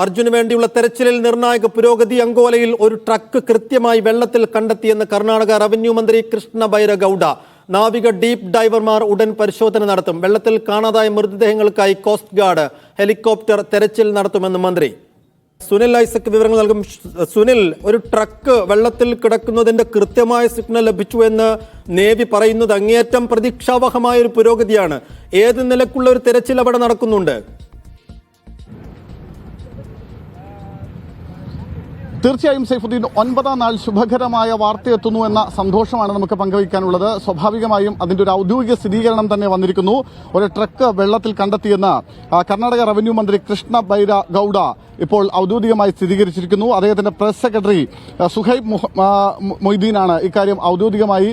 അർജുന് വേണ്ടിയുള്ള തെരച്ചിലിൽ നിർണായക പുരോഗതി. അങ്കോലയിൽ ഒരു ട്രക്ക് കൃത്യമായി വെള്ളത്തിൽ കണ്ടെത്തിയെന്ന് കർണാടക റവന്യൂ മന്ത്രി കൃഷ്ണ ബൈരഗൌഡ. നാവിക ഡീപ് ഡൈവർമാർ ഉടൻ പരിശോധന നടത്തും. വെള്ളത്തിൽ കാണാതായ മൃതദേഹങ്ങൾക്കായി കോസ്റ്റ് ഗാർഡ് ഹെലികോപ്റ്റർ തെരച്ചിൽ നടത്തുമെന്ന് മന്ത്രി. സുനിൽ ഐസക് വിവരങ്ങൾ നൽകും. സുനിൽ, ഒരു ട്രക്ക് വെള്ളത്തിൽ കിടക്കുന്നതിന്റെ കൃത്യമായ സിഗ്നൽ ലഭിച്ചു എന്ന് നേവി പറയുന്നത് അങ്ങേയറ്റം പ്രതീക്ഷാവഹമായ ഒരു പുരോഗതിയാണ്. ഏത് നിലക്കുള്ള ഒരു തെരച്ചിൽ അവിടെ നടക്കുന്നുണ്ട്? തീർച്ചയായും സൈഫുദ്ദീൻ, 9ാം നാൾ ശുഭകരമായ വാർത്തയെത്തുന്നു എന്ന സന്തോഷമാണ് നമുക്ക് പങ്കുവയ്ക്കാനുള്ളത്. സ്വാഭാവികമായും അതിന്റെ ഒരു ഔദ്യോഗിക സ്ഥിരീകരണം തന്നെ വന്നിരിക്കുന്നു. ഒരു ട്രക്ക് വെള്ളത്തിൽ കണ്ടെത്തിയെന്ന് കർണാടക റവന്യൂ മന്ത്രി കൃഷ്ണ ബൈരഗൌഡ ഇപ്പോൾ ഔദ്യോഗികമായി സ്ഥിരീകരിച്ചിരിക്കുന്നു. അദ്ദേഹത്തിന്റെ പ്രസ് സെക്രട്ടറി സുഹൈബ് മൊയ്തീനാണ് ഇക്കാര്യം ഔദ്യോഗികമായി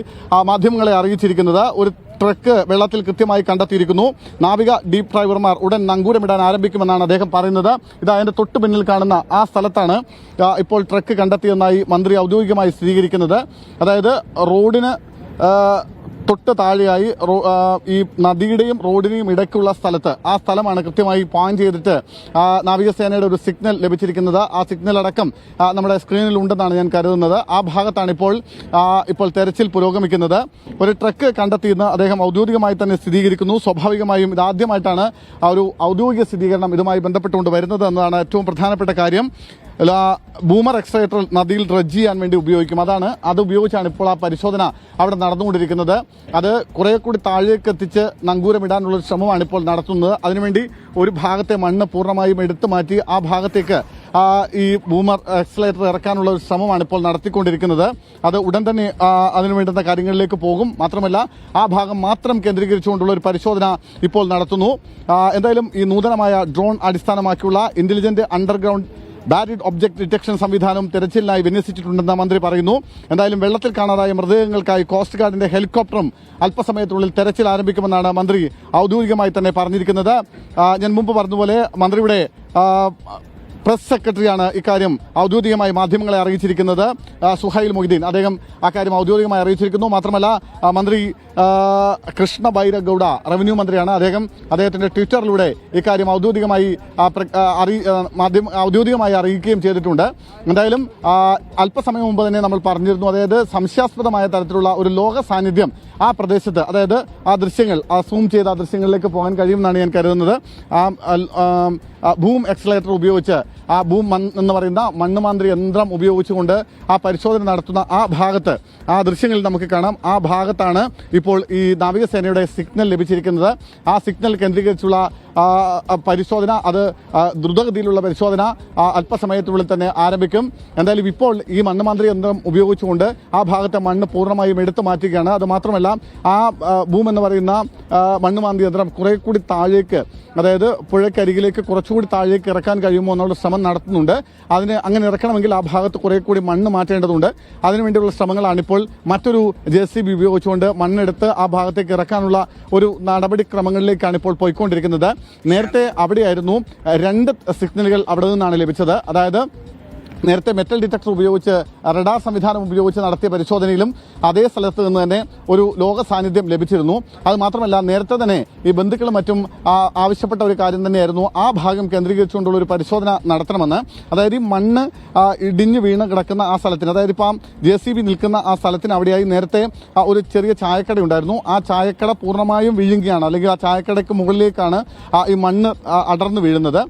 മാധ്യമങ്ങളെ അറിയിച്ചിരിക്കുന്നത്. ഒരു ട്രക്ക് വെള്ളത്തിൽ കൃത്യമായി കണ്ടെത്തിയിരിക്കുന്നു. നാവിക ഡീപ് ഡ്രൈവർമാർ ഉടൻ നങ്കൂരമിടാൻ ആരംഭിക്കുമെന്നാണ് അദ്ദേഹം പറയുന്നത്. ഇത് അതിന്റെ തൊട്ടു പിന്നിൽ കാണുന്ന ആ സ്ഥലത്താണ് ഇപ്പോൾ ട്രക്ക് കണ്ടെത്തിയെന്നായി മന്ത്രി ഔദ്യോഗികമായി സ്ഥിരീകരിക്കുന്നത്. അതായത് റോഡിന് തൊട്ട് താഴെയായി ഈ നദിയുടെയും റോഡിനെയും ഇടയ്ക്കുള്ള സ്ഥലത്ത്, ആ സ്ഥലമാണ് കൃത്യമായി പോയിന്റ് ചെയ്തിട്ട് നാവികസേനയുടെ ഒരു സിഗ്നൽ ലഭിച്ചിരിക്കുന്നത്. ആ സിഗ്നൽ അടക്കം നമ്മുടെ സ്ക്രീനിൽ ഉണ്ടെന്നാണ് ഞാൻ കരുതുന്നത്. ആ ഭാഗത്താണ് ഇപ്പോൾ തെരച്ചിൽ പുരോഗമിക്കുന്നത്. ഒരു ട്രക്ക് കണ്ടെത്തിയെന്ന് അദ്ദേഹം ഔദ്യോഗികമായി തന്നെ സ്ഥിരീകരിക്കുന്നു. സ്വാഭാവികമായും ഇതാദ്യമായിട്ടാണ് ഒരു ഔദ്യോഗിക സ്ഥിരീകരണം ഇതുമായി ബന്ധപ്പെട്ടുകൊണ്ട് വരുന്നത് എന്നതാണ് ഏറ്റവും പ്രധാനപ്പെട്ട കാര്യം. ബൂമർ എക്സ്ട്രേറ്റർ നദിയിൽ ഡ്രഡ്ജ് ചെയ്യാൻ വേണ്ടി ഉപയോഗിക്കും. അത് ഉപയോഗിച്ചാണ് ഇപ്പോൾ ആ പരിശോധന അവിടെ നടന്നുകൊണ്ടിരിക്കുന്നത്. അത് കുറെ കൂടി താഴേക്ക് എത്തിച്ച് നങ്കൂരമിടാനുള്ള ശ്രമമാണ് ഇപ്പോൾ നടത്തുന്നത്. അതിനുവേണ്ടി ഒരു ഭാഗത്തെ മണ്ണ് പൂർണ്ണമായും എടുത്തു മാറ്റി ആ ഭാഗത്തേക്ക് ഈ ബൂമർ എക്സ്ലേറ്റർ ഇറക്കാനുള്ള ഒരു ശ്രമമാണ് ഇപ്പോൾ നടത്തിക്കൊണ്ടിരിക്കുന്നത്. അത് ഉടൻ തന്നെ അതിനു വേണ്ടുന്ന കാര്യങ്ങളിലേക്ക് പോകും. മാത്രമല്ല ആ ഭാഗം മാത്രം കേന്ദ്രീകരിച്ചുകൊണ്ടുള്ള ഒരു പരിശോധന ഇപ്പോൾ നടത്തുന്നു. എന്തായാലും ഈ നൂതനമായ ഡ്രോൺ അടിസ്ഥാനമാക്കിയുള്ള ഇന്റലിജന്റ് അണ്ടർഗ്രൗണ്ട് ബാരിഡ് ഒബ്ജക്ട് ഡിറ്റക്ഷൻ സംവിധാനം തെരച്ചിലിനായി വിന്യസിച്ചിട്ടുണ്ടെന്ന് മന്ത്രി പറയുന്നു. എന്തായാലും വെള്ളത്തിൽ കാണാതായ മൃതദേഹങ്ങൾക്കായി കോസ്റ്റ് ഗാർഡിന്റെ ഹെലികോപ്റ്ററും അല്പസമയത്തിനുള്ളിൽ തെരച്ചിൽ ആരംഭിക്കുമെന്നാണ് മന്ത്രി ഔദ്യോഗികമായി തന്നെ പറഞ്ഞിരിക്കുന്നത്. ഞാൻ മുമ്പ് പറഞ്ഞതുപോലെ മന്ത്രിയുടെ പ്രസ് സെക്രട്ടറിയാണ് ഇക്കാര്യം ഔദ്യോഗികമായി മാധ്യമങ്ങളെ അറിയിച്ചിരിക്കുന്നത്. സുഹൈൽ മൊയ്തീൻ അദ്ദേഹം അക്കാര്യം ഔദ്യോഗികമായി അറിയിച്ചിരിക്കുന്നു. മാത്രമല്ല മന്ത്രി കൃഷ്ണ ബൈരഗൌഡ റവന്യൂ മന്ത്രിയാണ്. അദ്ദേഹത്തിന്റെ ട്വിറ്ററിലൂടെ ഇക്കാര്യം ഔദ്യോഗികമായി അറിയിക്കുകയും ചെയ്തിട്ടുണ്ട്. എന്തായാലും അല്പസമയം മുമ്പ് തന്നെ നമ്മൾ പറഞ്ഞിരുന്നു, അതായത് സംശയാസ്പദമായ തരത്തിലുള്ള ഒരു ലോക സാന്നിധ്യം ആ പ്രദേശത്ത്, അതായത് ആ ദൃശ്യങ്ങൾ സൂം ചെയ്ത ആ ദൃശ്യങ്ങളിലേക്ക് പോകാൻ കഴിയുമെന്നാണ് ഞാൻ കരുതുന്നത്. ബൂം എക്സലേറ്റർ ഉപയോഗിച്ച് ആ ബൂം എന്ന് പറയുന്ന മണ്ണുമാന്ത്രി യന്ത്രം ഉപയോഗിച്ചുകൊണ്ട് ആ പരിശോധന നടത്തുന്ന ആ ഭാഗത്ത് ആ ദൃശ്യങ്ങളിൽ നമുക്ക് കാണാം. ആ ഭാഗത്താണ് ഇപ്പോൾ ഈ നാവികസേനയുടെ സിഗ്നൽ ലഭിച്ചിരിക്കുന്നത്. ആ സിഗ്നൽ കേന്ദ്രീകരിച്ചുള്ള പരിശോധന, അത് ദ്രുതഗതിയിലുള്ള പരിശോധന അല്പസമയത്തിനുള്ളിൽ തന്നെ ആരംഭിക്കും. എന്തായാലും ഇപ്പോൾ ഈ മണ്ണുമാന്ത്രി യന്ത്രം ഉപയോഗിച്ചുകൊണ്ട് ആ ഭാഗത്തെ മണ്ണ് പൂർണ്ണമായും എടുത്തു മാറ്റുകയാണ്. അത് മാത്രമല്ല ആ ബൂം എന്ന് പറയുന്ന മണ്ണുമാന്ത്രി യന്ത്രം കുറെ കൂടി താഴേക്ക്, അതായത് പുഴയ്ക്കരികിലേക്ക് കുറച്ചുകൂടി താഴേക്ക് ഇറക്കാൻ കഴിയുമോ എന്നുള്ള ശ്രമം നടത്തുന്നുണ്ട്. അങ്ങനെ ഇറക്കണമെങ്കിൽ ആ ഭാഗത്ത് കുറെ കൂടി മണ്ണ് മാറ്റേണ്ടതുണ്ട്. അതിനുവേണ്ടിയുള്ള ശ്രമങ്ങളാണ് ഇപ്പോൾ മറ്റൊരു JCB ഉപയോഗിച്ചുകൊണ്ട് മണ്ണെടുത്ത് ആ ഭാഗത്തേക്ക് ഇറക്കാനുള്ള ഒരു നടപടിക്രമങ്ങളിലേക്കാണ് ഇപ്പോൾ പോയിക്കൊണ്ടിരിക്കുന്നത്. നേരത്തെ അവിടെയായിരുന്നു 2 സിഗ്നലുകൾ അവിടെ നിന്നാണ് ലഭിച്ചത്. അതായത് നേരത്തെ മെറ്റൽ ഡിറ്റക്ടർ ഉപയോഗിച്ച് റഡാർ സംവിധാനം ഉപയോഗിച്ച് നടത്തിയ പരിശോധനയിലും അതേ സ്ഥലത്ത് നിന്ന് തന്നെ ഒരു ലോക സാന്നിധ്യം ലഭിച്ചിരുന്നു. അത് മാത്രമല്ല നേരത്തെ തന്നെ ഈ ബന്ധുക്കളും മറ്റും ആവശ്യപ്പെട്ട ഒരു കാര്യം തന്നെയായിരുന്നു ആ ഭാഗം കേന്ദ്രീകരിച്ചുകൊണ്ടുള്ള ഒരു പരിശോധന നടത്തണമെന്ന്. അതായത് ഈ മണ്ണ് ഇടിഞ്ഞു വീണ് കിടക്കുന്ന ആ സ്ഥലത്തിന്, അതായത് ഇപ്പം JCB നിൽക്കുന്ന ആ സ്ഥലത്തിന് അവിടെയായി നേരത്തെ ഒരു ചെറിയ ചായക്കട ഉണ്ടായിരുന്നു. ആ ചായക്കട പൂർണ്ണമായും വീഴുകയാണ്, അല്ലെങ്കിൽ ആ ചായക്കടയ്ക്ക് മുകളിലേക്കാണ് ഈ മണ്ണ് അടർന്നു വീഴുന്നത്.